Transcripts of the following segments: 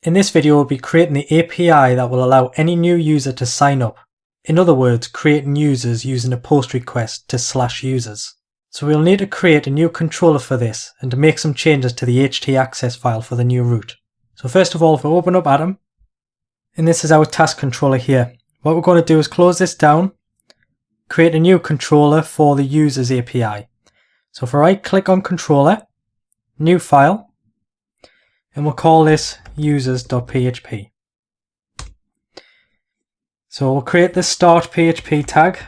In this video, we'll be creating the API that will allow any new user to sign up. In other words, creating users using a post request to /users. So we'll need to create a new controller for this and to make some changes to the htaccess file for the new route. So first of all, if we open up Atom, and this is our task controller here. What we're going to do is close this down, create a new controller for the users API. So if I right click on controller, new file, and we'll call this users.php. So we'll create the start PHP tag.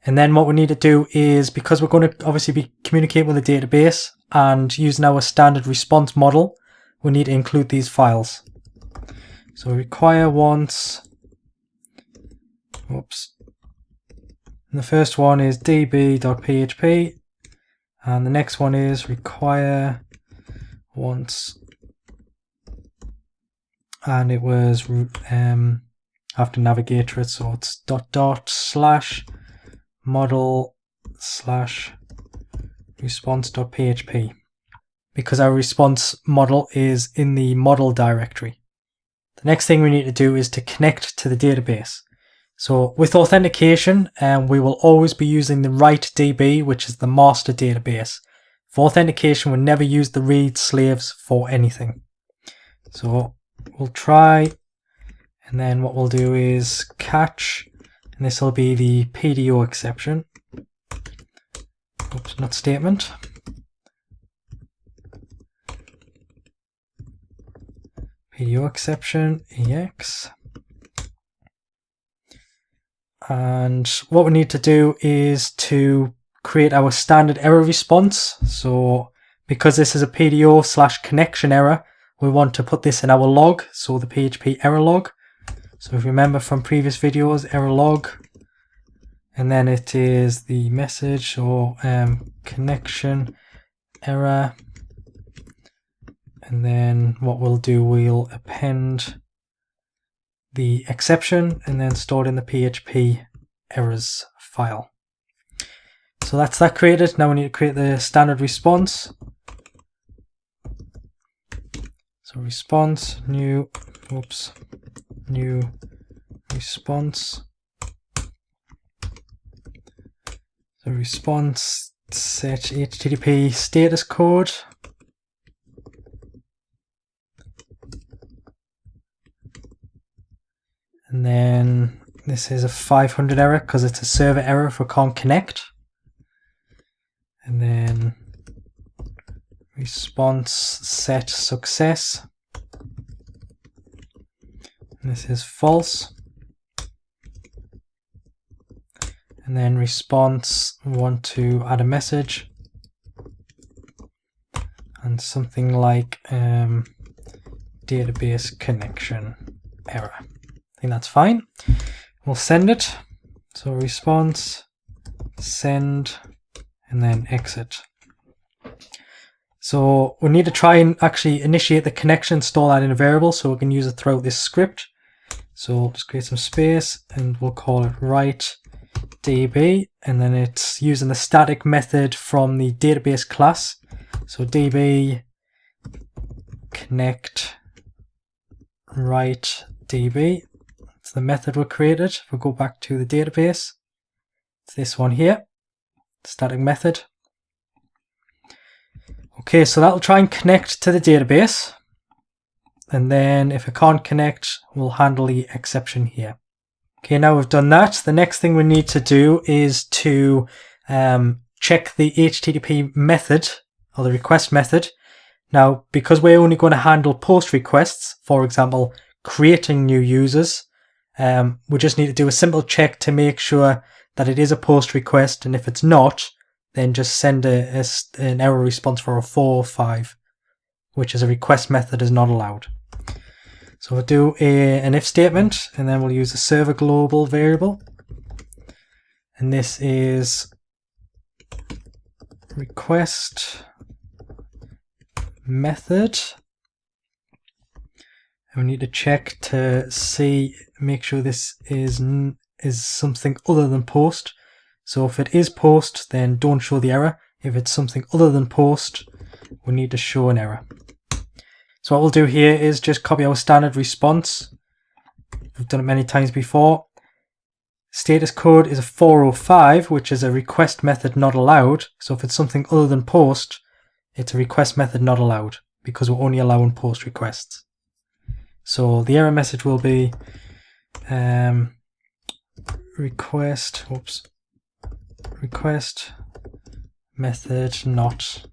And then what we need to do is, because we're going to obviously be communicating with the database and using our standard response model, we need to include these files. So require once, and the first one is db.php, and the next one is require once, and it was I have to navigate through it, so it's ../model/response.php, because our response model is in the model directory. The next thing we need to do is to connect to the database. So with authentication, we will always be using the write DB, which is the master database. For authentication, we'll never use the read slaves for anything. So we'll try, and then what we'll do is catch, and this will be the PDO exception. Not statement. PDO exception, EX. And what we need to do is to create our standard error response. So because this is a PDO/connection error, we want to put this in our log, so the PHP error log. So if you remember from previous videos, error log, and then it is the message or connection error, and then what we'll do, we'll append the exception and then store it in the PHP errors file. So that's that created. Now we need to create the standard response. So response, new response. So response set HTTP status code. And then this is a 500 error because it's a server error if we can't connect. And then response set success. And this is false. And then response, we want to add a message and something like database connection error. I think that's fine. We'll send it. So response, send, and then exit. So we need to try and actually initiate the connection, store that in a variable so we can use it throughout this script. So we'll just create some space and we'll call it write db, and then it's using the static method from the database class. So db connect write db. It's the method we created. If we go back to the database, it's this one here, static method. Okay, so that'll try and connect to the database, and then if it can't connect, we'll handle the exception here. Okay, now we've done that. The next thing we need to do is to check the HTTP method or the request method. Now, because we're only going to handle post requests, for example, creating new users, we just need to do a simple check to make sure that it is a post request, and if it's not, then just send an error response for a 4 or 5, which is a request method is not allowed. So we'll do an if statement, and then we'll use a server global variable, and this is request method, and we need to check to make sure this is something other than post. So if it is post, then don't show the error. If it's something other than post, we need to show an error. So what we'll do here is just copy our standard response. We've done it many times before. Status code is a 405, which is a request method not allowed. So if it's something other than post, it's a request method not allowed, because we're only allowing post requests. So the error message will be request method not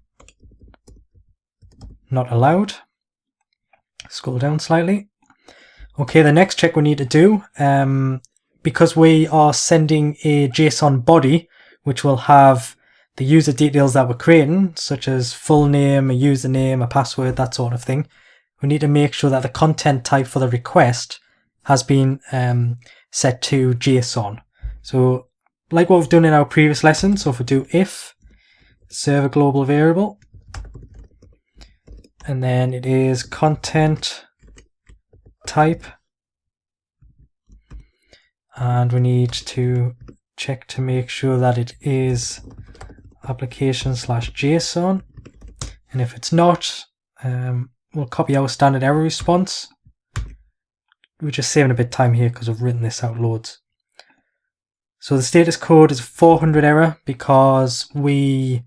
allowed. Scroll down slightly. Okay, the next check we need to do, because we are sending a JSON body which will have the user details that we're creating, such as full name, a username, a password, that sort of thing, we need to make sure that the content type for the request has been set to JSON. So like what we've done in our previous lesson, so if we do if server global variable, and then it is content type, and we need to check to make sure that it is application/JSON, and if it's not, we'll copy our standard error response. We're just saving a bit of time here because we've written this out loads. So the status code is 400 error because we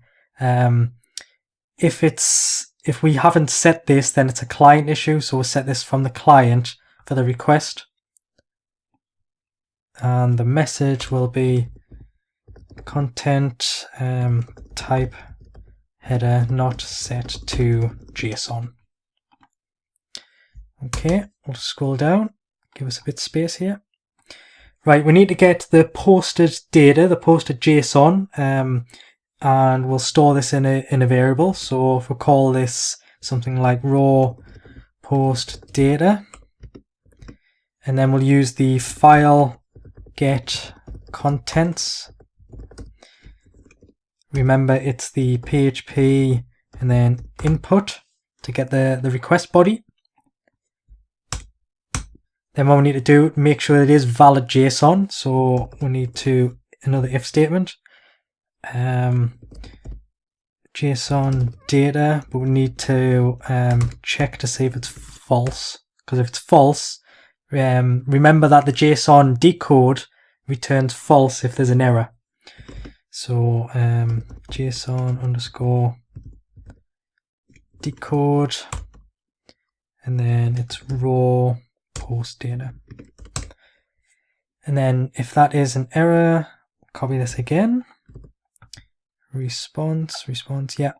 if we haven't set this, then it's a client issue, so we'll set this from the client for the request. And the message will be content type header not set to JSON. Okay, we'll scroll down, give us a bit of space here. Right, we need to get the posted data, the posted JSON, and we'll store this in a variable. So if we call this something like raw post data, and then we'll use the file get contents. Remember, it's the PHP and then input to get the request body. Then what we need to do, make sure it is valid JSON. So we need to another if statement. JSON data, but we need to check to see if it's false, because if it's false, remember that the JSON decode returns false if there's an error. So JSON underscore decode, and then it's raw post data. And then if that is an error, copy this again. Response, yeah.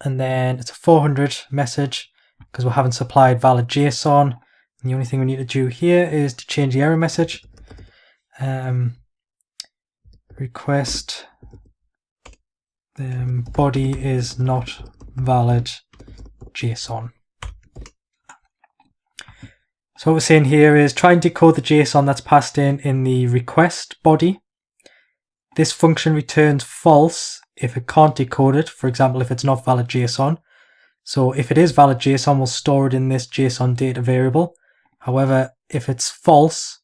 And then it's a 400 message because we haven't supplied valid JSON. And the only thing we need to do here is to change the error message. Request body is not valid JSON. So what we're saying here is try and decode the JSON that's passed in the request body. This function returns false if it can't decode it, for example, if it's not valid JSON. So if it is valid JSON, we'll store it in this JSON data variable. However, if it's false,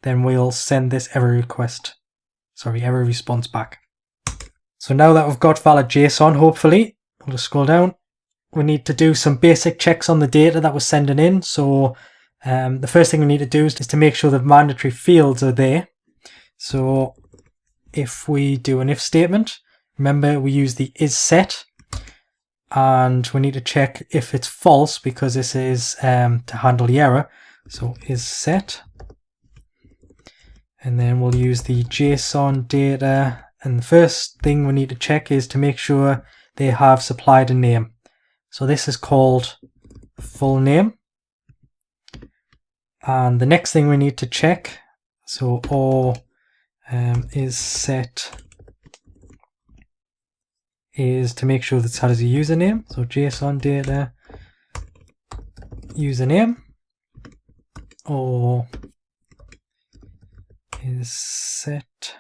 then we'll send this error response back. So now that we've got valid JSON, hopefully, we'll just scroll down. We need to do some basic checks on the data that we're sending in. So the first thing we need to do is just to make sure the mandatory fields are there. So if we do an if statement, remember we use the is set, and we need to check if it's false because this is to handle the error. So is set, and then we'll use the JSON data, and the first thing we need to check is to make sure they have supplied a name. So this is called full name. And the next thing we need to check, so or is set, is to make sure that it has a username. So JSON data username, or is set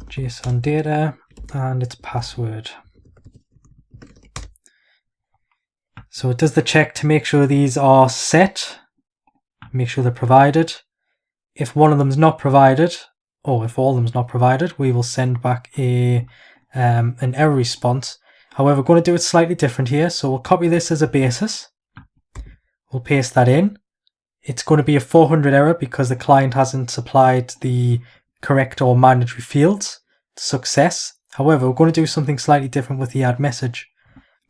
JSON data and its password. So it does the check to make sure these are set, make sure they're provided. If one of them is not provided, or if all of them is not provided, we will send back an error response. However, we're going to do it slightly different here. So we'll copy this as a basis. We'll paste that in. It's going to be a 400 error because the client hasn't supplied the correct or mandatory fields. Success. However, we're going to do something slightly different with the add message.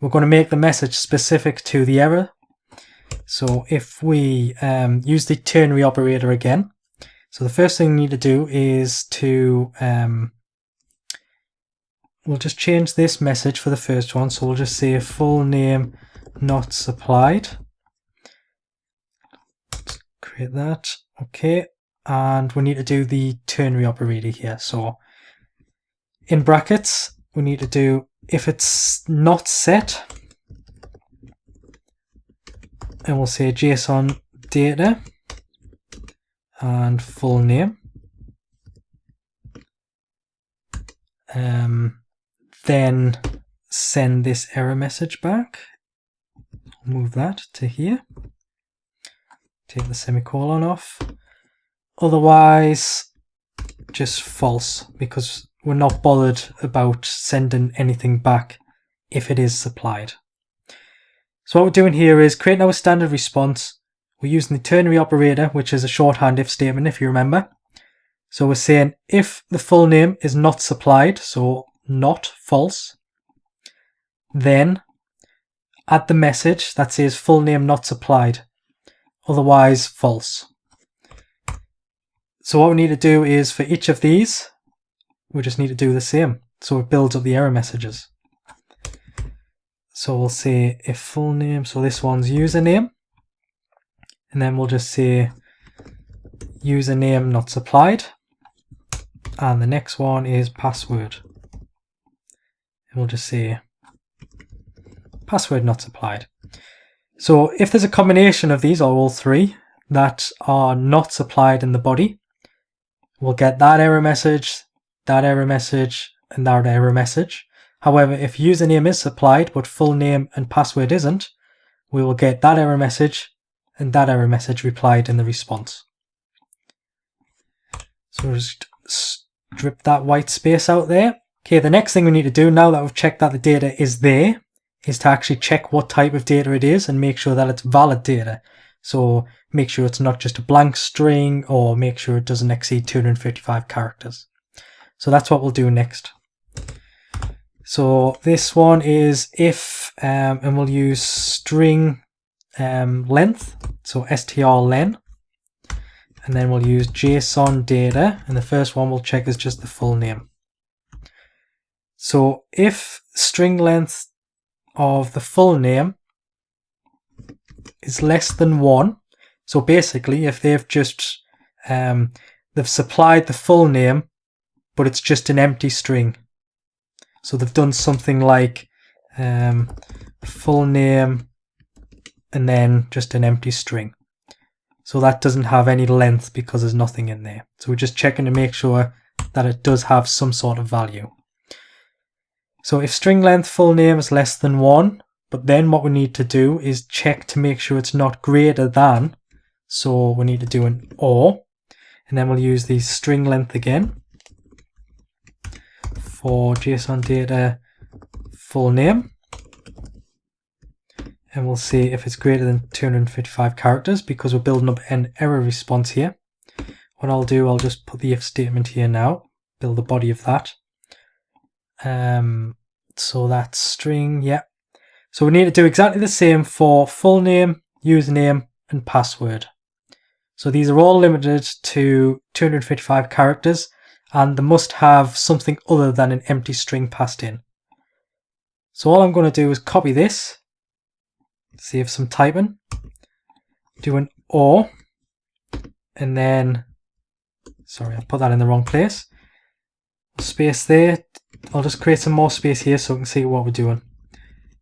We're going to make the message specific to the error. So if we use the ternary operator again, so the first thing we need to do is to, we'll just change this message for the first one. So we'll just say full name not supplied. Let's create that. Okay. And we need to do the ternary operator here. So in brackets, we need to do if it's not set, and we'll say JSON data and full name. Then send this error message back. Move that to here. Take the semicolon off. Otherwise, just false, because we're not bothered about sending anything back if it is supplied. So what we're doing here is creating our standard response. We're using the ternary operator, which is a shorthand if statement, if you remember. So we're saying if the full name is not supplied, so not false, then add the message that says full name not supplied, otherwise false. So what we need to do is for each of these, we just need to do the same. So it builds up the error messages. So we'll say if full name, so this one's username, and then we'll just say username not supplied, and the next one is password, and we'll just say password not supplied. So if there's a combination of these, or all three, that are not supplied in the body, we'll get that error message, and that error message. However, if username is supplied but full name and password isn't, we will get that error message and that error message replied in the response. So we'll just strip that white space out there. Okay, the next thing we need to do now that we've checked that the data is there is to actually check what type of data it is and make sure that it's valid data. So make sure it's not just a blank string, or make sure it doesn't exceed 255 characters. So that's what we'll do next. So this one is if, and we'll use string length, so strlen, and then we'll use JSON data, and the first one we'll check is just the full name. So if string length of the full name is less than 1, so basically if they've just they've supplied the full name but it's just an empty string, so they've done something like full name and then just an empty string, so that doesn't have any length because there's nothing in there. So we're just checking to make sure that it does have some sort of value. So if string length full name is less than 1, but then what we need to do is check to make sure it's not greater than, so we need to do an OR, and then we'll use the string length again for JSON data full name, and we'll see if it's greater than 255 characters because we're building up an error response here. What I'll do, I'll just put the if statement here now, build the body of that. So that's string, yeah. So we need to do exactly the same for full name, username, and password. So these are all limited to 255 characters, and they must have something other than an empty string passed in. So all I'm going to do is copy this, save some typing, do an OR, and then, sorry, I put that in the wrong place. Space there. I'll just create some more space here so we can see what we're doing.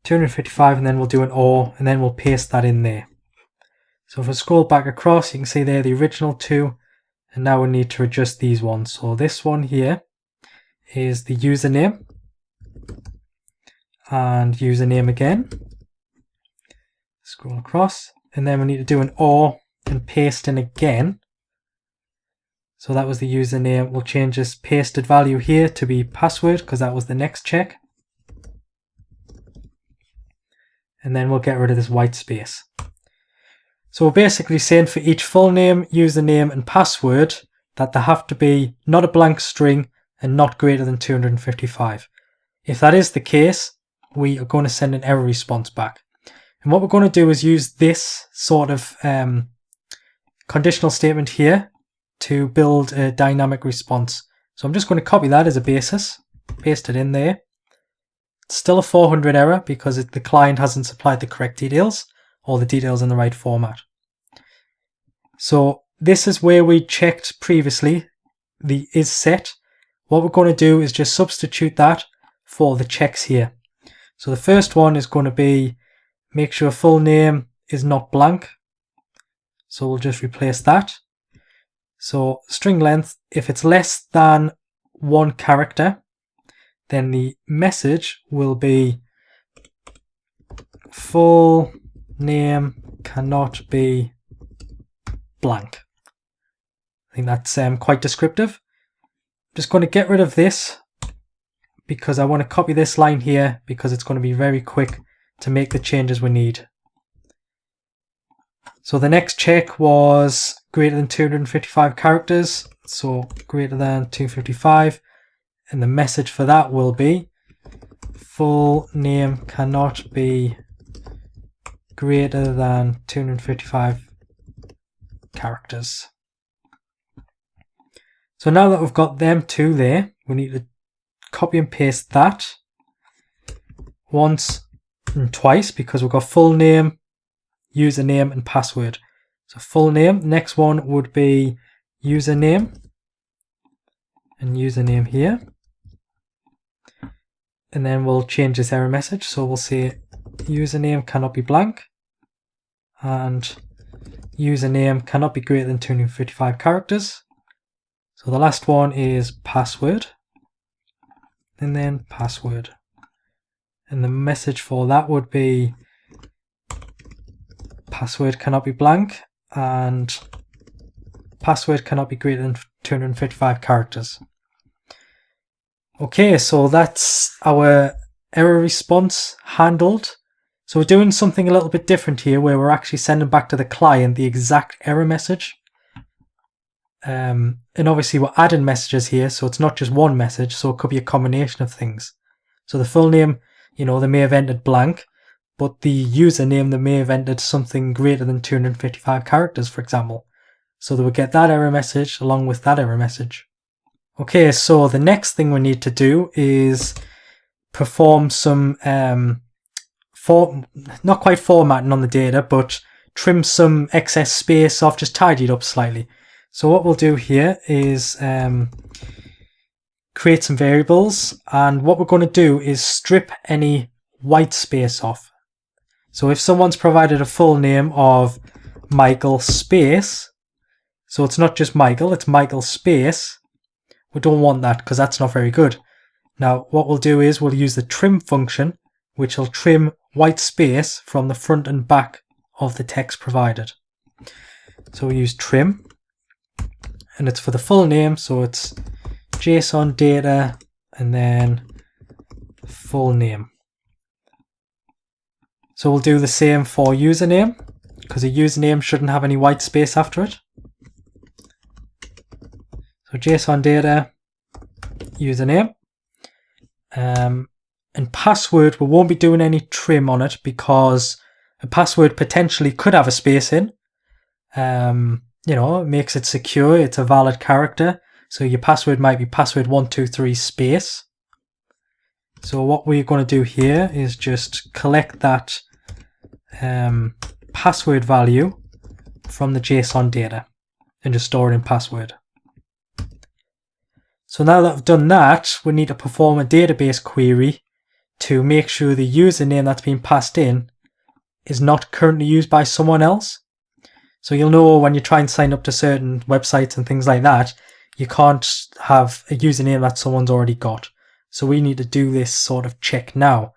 255, and then we'll do an OR, and then we'll paste that in there. So if I scroll back across, you can see there the original two, and now we need to adjust these ones. So this one here is the username, and username again. Scroll across, and then we need to do an OR and paste in again. So that was the username. We'll change this pasted value here to be password because that was the next check. and then we'll get rid of this white space. So we're basically saying for each full name, username and password that they have to be not a blank string and not greater than 255. If that is the case, we are going to send an error response back. And what we're going to do is use this sort of conditional statement here to build a dynamic response. So I'm just going to copy that as a basis, paste it in there. It's still a 400 error because the client hasn't supplied the correct details or the details in the right format. So this is where we checked previously the is set. What we're going to do is just substitute that for the checks here. So the first one is going to be make sure full name is not blank. So we'll just replace that. So string length, if it's less than 1 character, then the message will be full name cannot be blank. I think that's quite descriptive. I'm just going to get rid of this because I want to copy this line here because it's going to be very quick to make the changes we need. So the next check was greater than 255 characters. So greater than 255. And the message for that will be full name cannot be greater than 255 characters. So now that we've got them two there, we need to copy and paste that once and twice because we've got full name, username and password. So full name, next one would be username and username here. And then we'll change this error message. So we'll say username cannot be blank and username cannot be greater than 255 characters. So the last one is password and then password. And the message for that would be password cannot be blank and password cannot be greater than 255 characters. Okay, so that's our error response handled. So we're doing something a little bit different here where we're actually sending back to the client the exact error message. And obviously we're adding messages here, so it's not just one message, so it could be a combination of things. So the full name, you know, they may have entered blank, but the username, they may have entered something greater than 255 characters, for example. So they would get that error message along with that error message. Okay, so the next thing we need to do is perform some, not quite formatting on the data, but trim some excess space off, just tidy it up slightly. So what we'll do here is create some variables, and what we're going to do is strip any white space off. So if someone's provided a full name of Michael space, so it's not just Michael, it's Michael space, we don't want that because that's not very good. Now what we'll do is we'll use the trim function, which will trim white space from the front and back of the text provided. So we use trim, and it's for the full name, so it's JSON data and then full name. So we'll do the same for username because a username shouldn't have any white space after it. So JSON data, username, and password, we won't be doing any trim on it because a password potentially could have a space in. You know, it makes it secure, it's a valid character. So your password might be password 123 space. So what we're going to do here is just collect that password value from the JSON data and just store it in password. So now that I've done that, we need to perform a database query to make sure the username that's been passed in is not currently used by someone else. So you'll know when you try and sign up to certain websites and things like that, you can't have a username that someone's already got. So we need to do this sort of check now.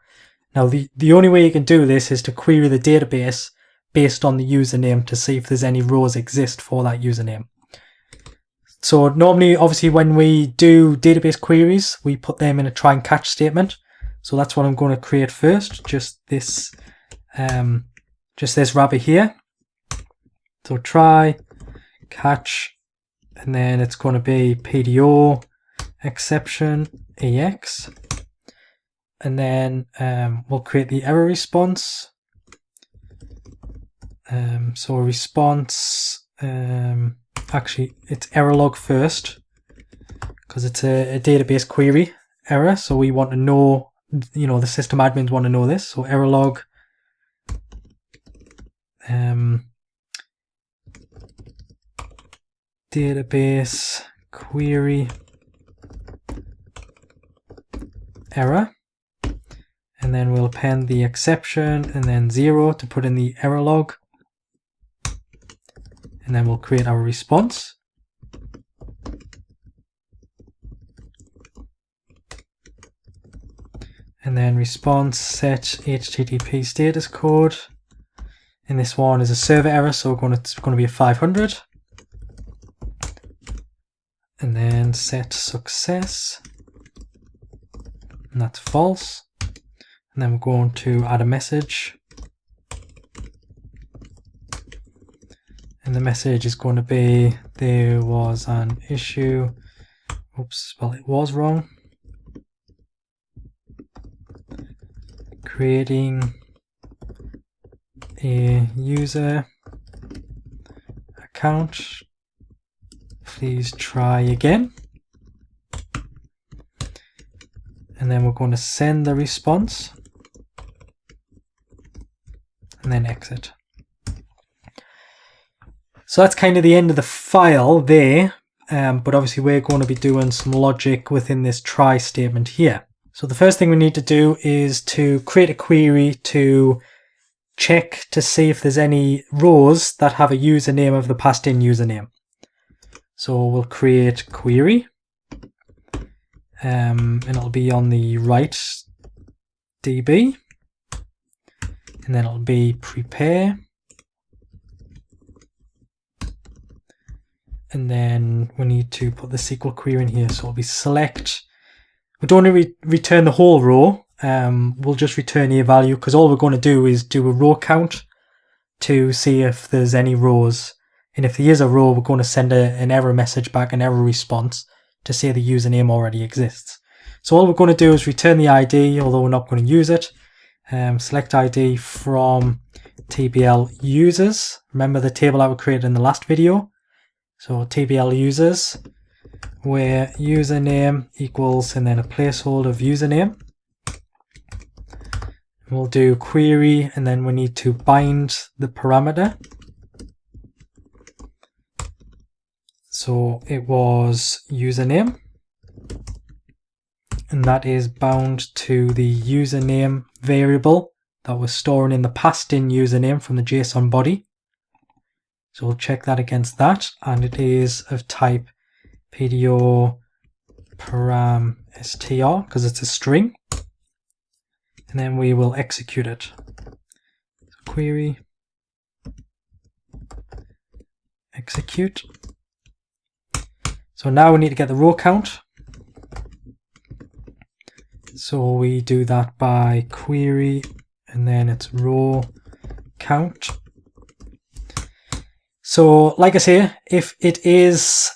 Now the only way you can do this is to query the database based on the username to see if there's any rows exist for that username. So normally, obviously, when we do database queries, we put them in a try and catch statement. So that's what I'm going to create first, just this just this wrapper here. So try catch, and then it's going to be PDO exception EX, and then we'll create the error response. So response, actually it's error log first, because it's a database query error, so we want to know, you know, the system admins want to know this. So error log database query error, and then we'll append the exception and then 0 to put in the error log, and then we'll create our response. And then response set HTTP status code, and this one is a server error, so it's going to be a 500. And then set success, and that's false. And then we're going to add a message, and the message is going to be there was an issue. Oops, well, it was wrong. Creating a user account. Please try again. And then we're going to send the response and then exit. So that's kind of the end of the file there, but obviously we're going to be doing some logic within this try statement here. So the first thing we need to do is to create a query to check to see if there's any rows that have a username of the passed in username. So we'll create query, and it'll be on the right DB, and then it'll be prepare, and then we need to put the SQL query in here. So it'll be select. We don't want to return the whole row. We'll just return a value, because all we're going to do is do a row count to see if there's any rows. And if there is a row, we're going to send an error message back, an error response, to say the username already exists. So all we're going to do is return the ID, although we're not going to use it. Select ID from TBL users. Remember the table that we created in the last video. So TBL users, where username equals, and then a placeholder of username. We'll do query, and then we need to bind the parameter. So it was username, and that is bound to the username variable that was stored in the passed in username from the JSON body. So we'll check that against that, and it is of type PDO param str, because it's a string. And then we will execute it. So query execute. So now we need to get the row count. So we do that by query, and then it's row count. So like I say, if it is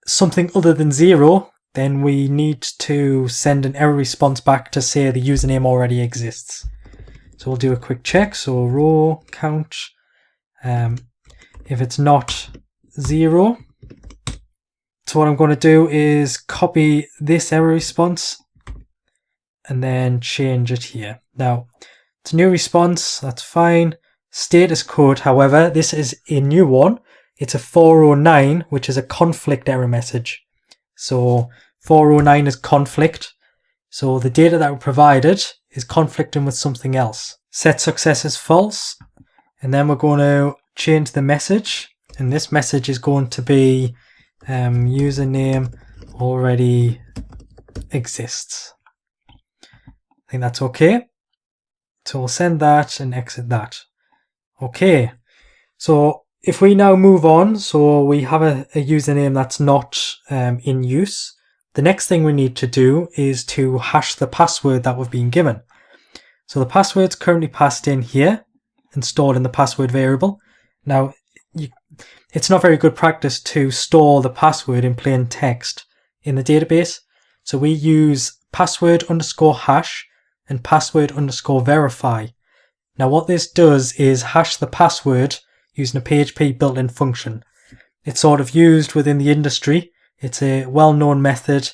something other than 0, then we need to send an error response back to say the username already exists. So we'll do a quick check. So row count, if it's not 0, so what I'm going to do is copy this error response and then change it here. Now, it's a new response, that's fine. Status code, however, this is a new one. It's a 409, which is a conflict error message. So 409 is conflict. So the data that we provided is conflicting with something else. Set success is false. And then we're going to change the message. And this message is going to be username already exists. I think that's okay. So we'll send that and exit that. Okay. So if we now move on, so we have a username that's not in use. The next thing we need to do is to hash the password that we've been given. So the password's currently passed in here and stored in the password variable. Now, it's not very good practice to store the password in plain text in the database. So we use password_hash and password_verify. Now what this does is hash the password using a PHP built-in function. It's sort of used within the industry. It's a well-known method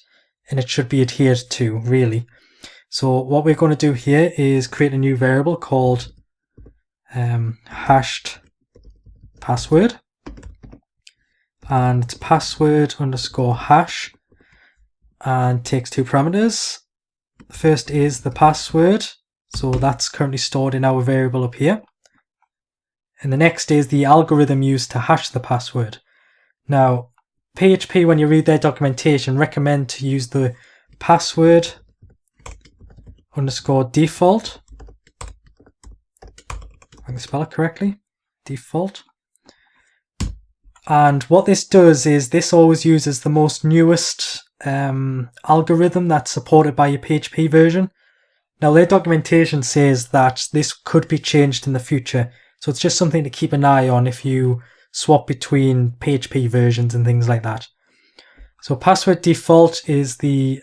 and it should be adhered to, really. So what we're going to do here is create a new variable called hashed password, and it's password_hash and takes two parameters. The first is the password, so that's currently stored in our variable up here, and the next is the algorithm used to hash the password. Now PHP, when you read their documentation, recommend to use the password_default. I can spell it correctly, default. And what this does is this always uses the most newest algorithm that's supported by your PHP version. Now their documentation says that this could be changed in the future, so it's just something to keep an eye on if you swap between PHP versions and things like that. So password default is the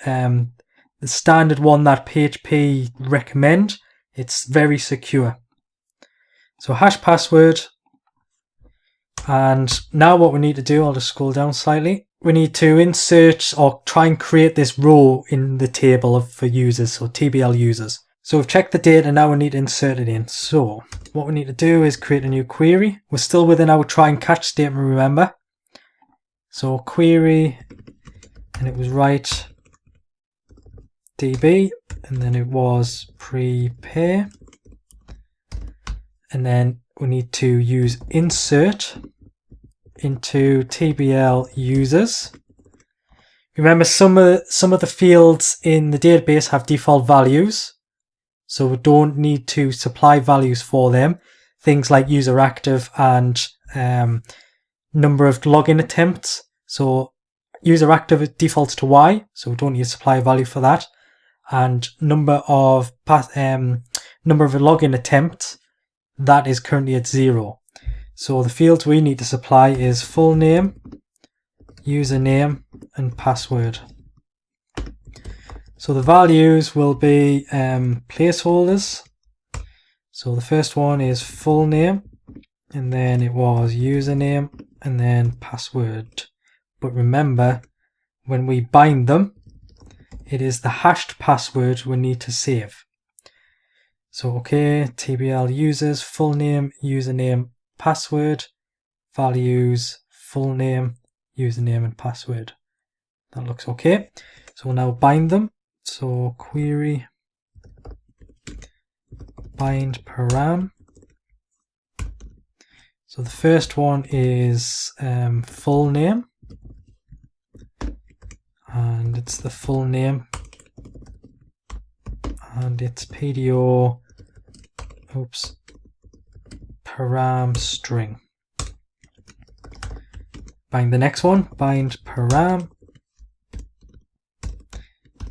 standard one that PHP recommend. It's very secure. So hash password, and now what we need to do, I'll just scroll down slightly. We need to insert or try and create this row in the table for users, so TBL users. So we've checked the data, now we need to insert it in. So what we need to do is create a new query. We're still within our try and catch statement, remember. So query, and it was write DB, and then it was prepare. And then we need to use insert into TBL users. Remember, some of the fields in the database have default values, so we don't need to supply values for them. Things like user active and number of login attempts. So user active defaults to Y, so we don't need to supply a value for that. And number of login attempts, that is currently at 0. So the fields we need to supply is full name, username, and password. So the values will be placeholders. So the first one is full name, and then it was username, and then password. But remember, when we bind them, it is the hashed password we need to save. So okay, TBL users, full name, username, password, values, full name, username, and password. That looks okay. So we'll now bind them. So query bind param. So the first one is full name, and it's the full name, and it's PDO param string. Bind the next one, bind param,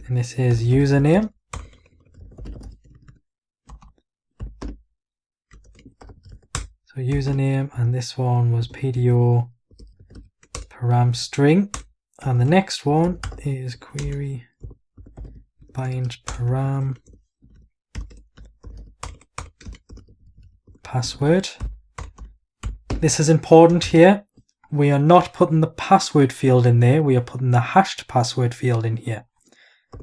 and this is username. So username, and this one was PDO param string, and the next one is query bind param password. This is important here. We are not putting the password field in there, we are putting the hashed password field in here.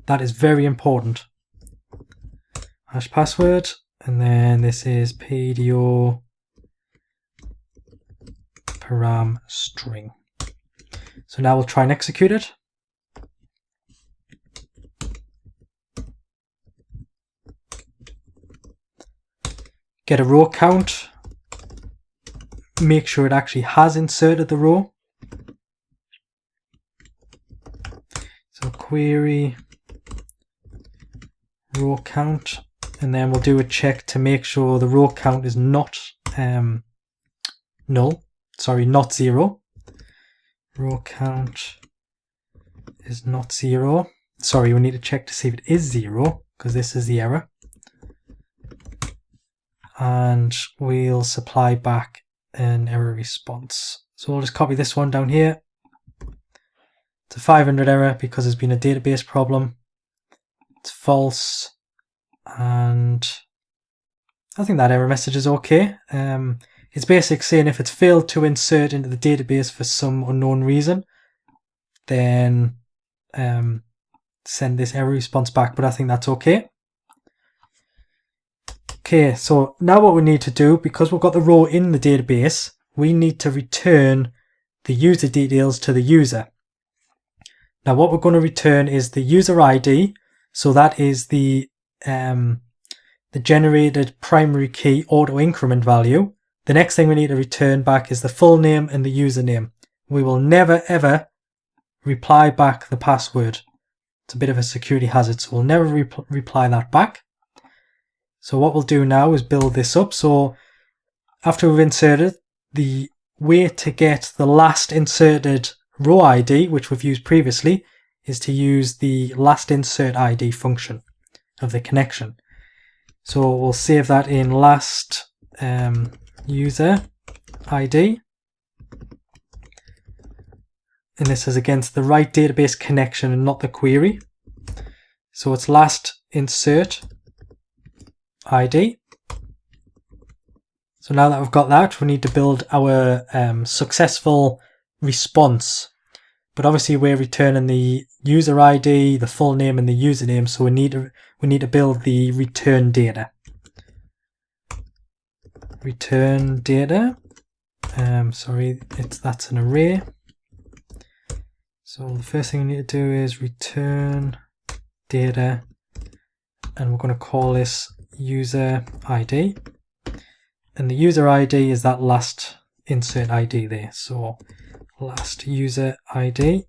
That is very important. Hash password, and then this is PDO param string. So now we'll try and execute it. Get a row count. Make sure it actually has inserted the row. So query row count, and then we'll do a check to make sure the row count is not not 0. Row count is not 0. Sorry, we need to check to see if it is 0, because this is the error. and we'll supply back an error response. So we'll just copy this one down here. It's a 500 error because there's been a database problem. It's false, and I think that error message is okay. It's basically saying if it's failed to insert into the database for some unknown reason, then send this error response back, but I think that's okay. Okay, so now what we need to do, because we've got the row in the database, we need to return the user details to the user. Now what we're going to return is the user ID, so that is the generated primary key auto increment value. The next thing we need to return back is the full name and the username. We will never ever reply back the password. It's a bit of a security hazard, so we'll never reply that back. So what we'll do now is build this up. So after we've inserted, the way to get the last inserted row ID, which we've used previously, is to use the last insert ID function of the connection. So we'll save that in last user ID, and this is against the right database connection and not the query. So it's last insert ID. So now that we've got that, we need to build our successful response. But obviously we're returning the user ID, the full name, and the username, so we need to build the return data. Return data. That's an array. So the first thing we need to do is return data, and we're going to call this user ID. And the user ID is that last insert ID there. So last user ID,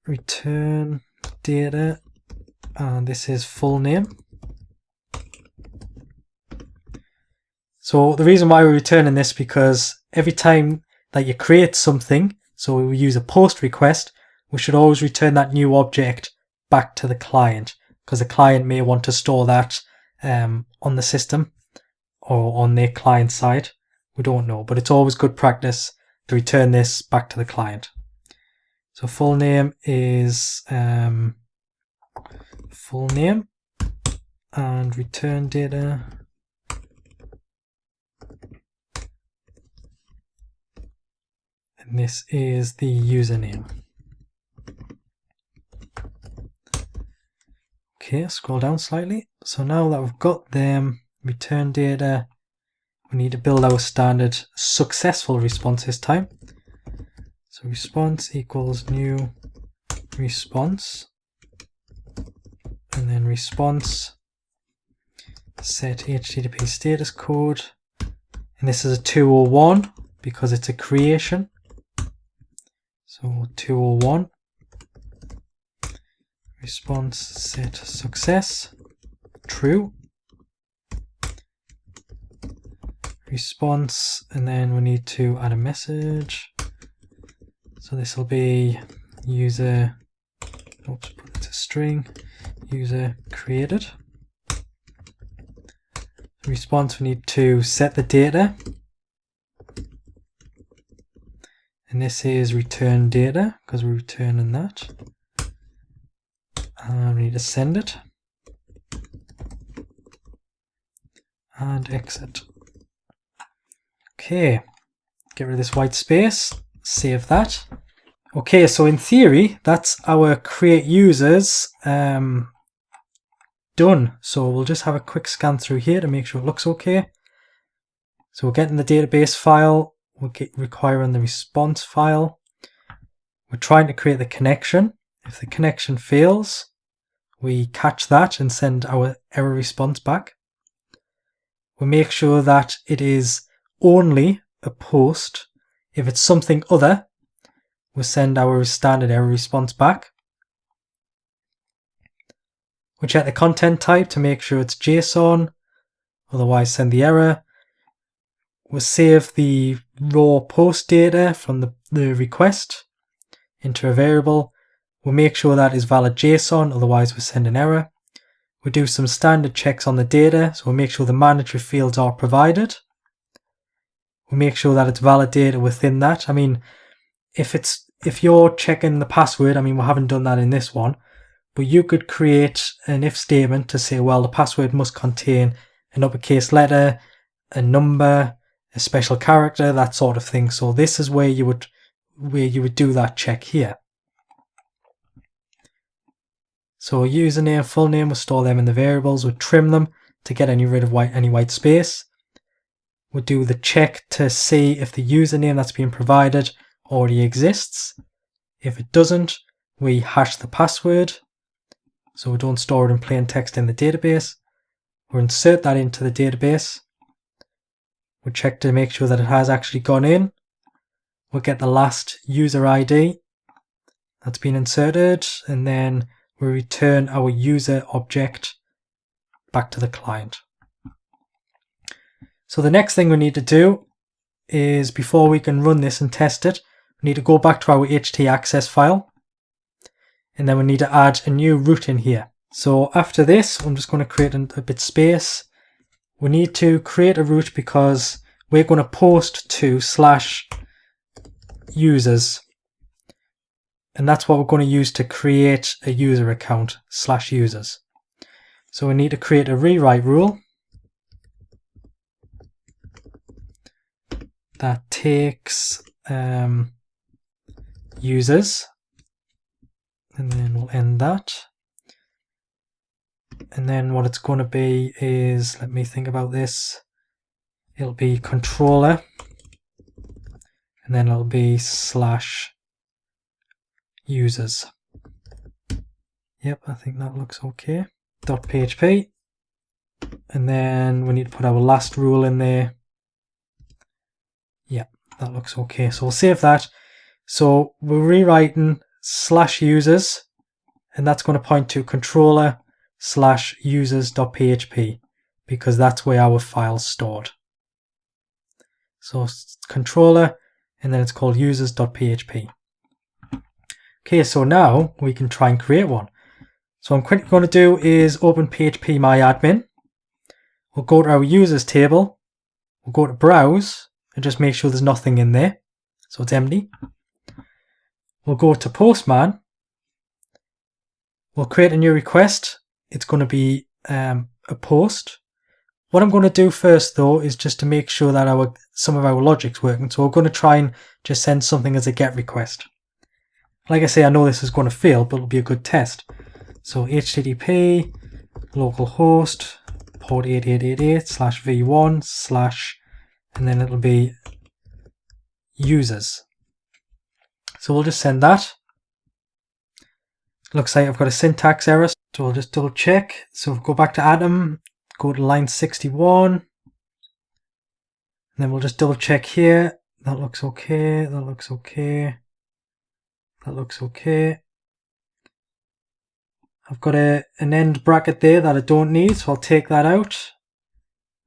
return data, and this is full name. So the reason why we're returning this, because every time that you create something, so we use a post request, we should always return that new object back to the client, because the client may want to store that on the system or on their client side. We don't know, but it's always good practice to return this back to the client. So full name is full name, and return data and this is the username. Okay, scroll down slightly. So now that we've got them, return data, we need to build our standard successful response this time. So response equals new response, and then response set HTTP status code, and this is a 201 because it's a creation. So 201 response set success true response, and then we need to add a message. So this will be user, put it to string, user created. Response, we need to set the data, and this is return data because we're returning that, and we need to send it and exit. Okay, get rid of this white space, save that. Okay, so in theory that's our create users done. So we'll just have a quick scan through here to make sure it looks okay. So we're getting the database file, we're requiring the response file, we're trying to create the connection. If the connection fails, we catch that and send our error response back. We make sure that it is only a post. If it's something other, we send our standard error response back. We check the content type to make sure it's JSON, otherwise send the error. We save the raw post data from the request into a variable. We make sure that is valid JSON, otherwise we send an error. we do some standard checks on the data. So we make sure the mandatory fields are provided. We make sure that it's valid data within that. I mean, if you're checking the password, I mean, we haven't done that in this one, but you could create an if statement to say, well, the password must contain an uppercase letter, a number, a special character, that sort of thing. So this is where you would do that check here. So username, full name, we'll store them in the variables, we'll trim them to get rid of any white space. We'll do the check to see if the username that's being provided already exists. If it doesn't, we hash the password. So we don't store it in plain text in the database. We'll insert that into the database. We'll check to make sure that it has actually gone in. We'll get the last user ID that's been inserted, and then we return our user object back to the client. So the next thing we need to do is, before we can run this and test it, we need to go back to our htaccess file, and then we need to add a new route in here. So after this, I'm just going to create a bit space. We need to create a route because we're going to post to /users, and that's what we're going to use to create a user account, /users. So we need to create a rewrite rule that takes users, and then we'll end that. And then what it's going to be is, let me think about this, it'll be controller, and then it'll be /users. Yep, I think that looks okay. .php, and then we need to put our last rule in there. Yep, that looks okay. So we'll save that. So we're rewriting /users, and that's going to point to controller /users.php, because that's where our file's stored. So controller, and then it's called users.php. Okay, so now we can try and create one. So what I'm going to do is open phpMyAdmin. We'll go to our users table. We'll go to browse and just make sure there's nothing in there. So it's empty. We'll go to Postman. We'll create a new request. It's going to be a post. What I'm going to do first though is just to make sure that some of our logic's working. So we're going to try and just send something as a GET request. Like I say, I know this is going to fail, but it'll be a good test. So HTTP localhost port 8888/v1/ and then it'll be users. So we'll just send that. Looks like I've got a syntax error, so I'll just double check. So we'll go back to Atom, go to line 61, and then we'll just double check here. That looks okay, that looks okay, that looks okay. I've got an end bracket there that I don't need, so I'll take that out.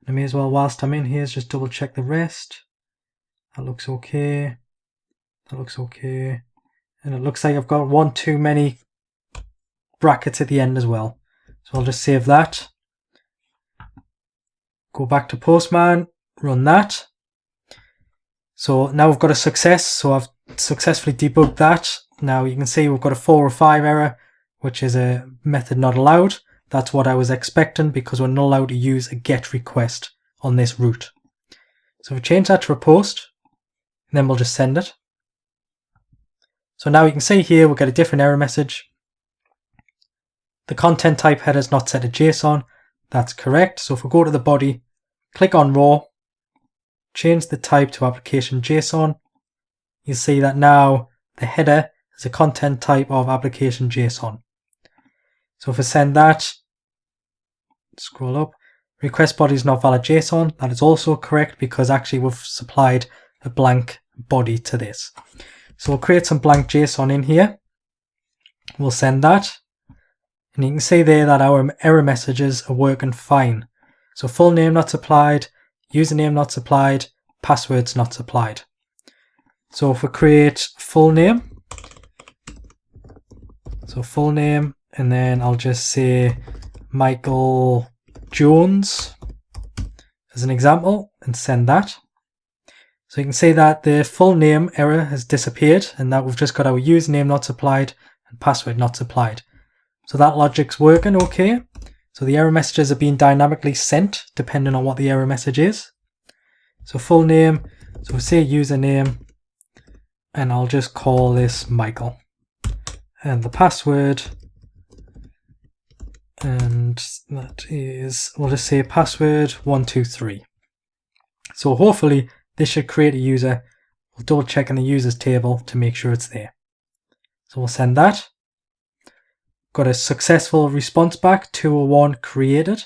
I may as well, whilst I'm in here, just double check the rest. That looks okay. That looks okay. And it looks like I've got one too many brackets at the end as well. So I'll just save that. Go back to Postman, run that. So now we've got a success. So I've successfully debugged that. Now you can see we've got a 405 error, which is a method not allowed. That's what I was expecting, because we're not allowed to use a GET request on this route. So if we change that to a post, and then we'll just send it. So now you can see here we'll get a different error message. The content type header is not set to JSON. That's correct. So if we go to the body, click on raw, change the type to application JSON, you'll see that now the header is a content type of application JSON. So if I send that, scroll up, request body is not valid JSON. That is also correct, because actually we've supplied a blank body to this. So we'll create some blank JSON in here. We'll send that. And you can see there that our error messages are working fine. So full name not supplied, username not supplied, passwords not supplied. So if we create full name, so full name, and then I'll just say Michael Jones as an example and send that. So you can see that the full name error has disappeared and that we've just got our username not supplied and password not supplied. So that logic's working okay. So the error messages are being dynamically sent depending on what the error message is. So full name, so we'll say username, and I'll just call this Michael. And the password, and that is, we'll just say password 123. So hopefully this should create a user. We'll double check in the users table to make sure it's there. So we'll send that. Got a successful response back, 201 created.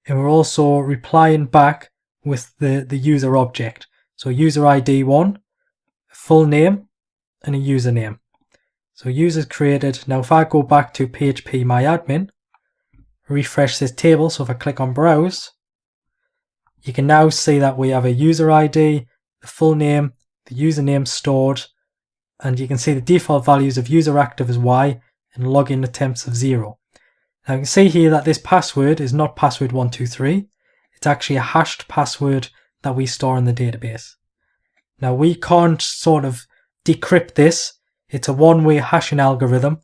And we're also replying back with the user object. So user ID 1, full name, and a username. So users created. Now if I go back to phpMyAdmin, refresh this table, so if I click on browse, you can now see that we have a user ID, the full name, the username stored, and you can see the default values of user active as Y and login attempts of 0. Now you can see here that this password is not password 123, it's actually a hashed password that we store in the database. Now we can't sort of decrypt this, it's a one-way hashing algorithm,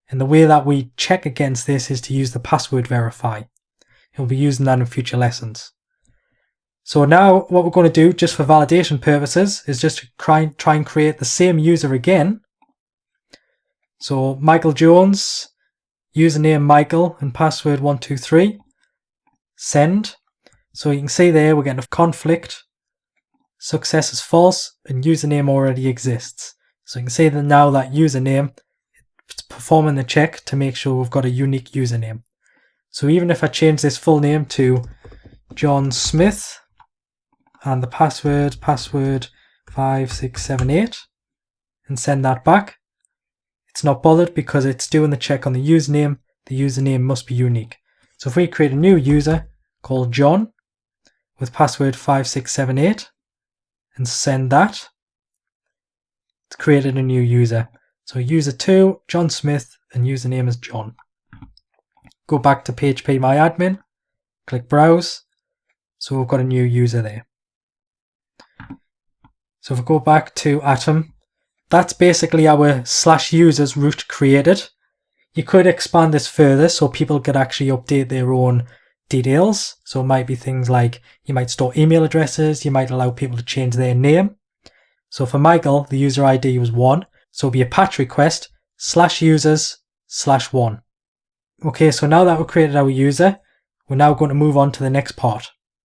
and the way that we check against this is to use the password verify. We'll be using that in future lessons. So now what we're going to do, just for validation purposes, is just to try and create the same user again. So Michael Jones, username Michael and password 123, send. So you can see there we're getting a conflict, success is false, and username already exists. So you can see that now that username, it's performing the check to make sure we've got a unique username. So even if I change this full name to John Smith, and the password 5678, and send that back, it's not bothered because it's doing the check on the username. The username must be unique. So if we create a new user called John with password 5678 and send that, it's created a new user. So user 2, John Smith, and username is John. Go back to phpMyAdmin, click browse. So we've got a new user there. So if we go back to Atom, that's basically our /users root created. You could expand this further so people could actually update their own details. So it might be things like you might store email addresses, you might allow people to change their name. So for Michael, the user ID was 1, so it'll be a patch request /users/1. Okay, so now that we've created our user, we're now going to move on to the next part.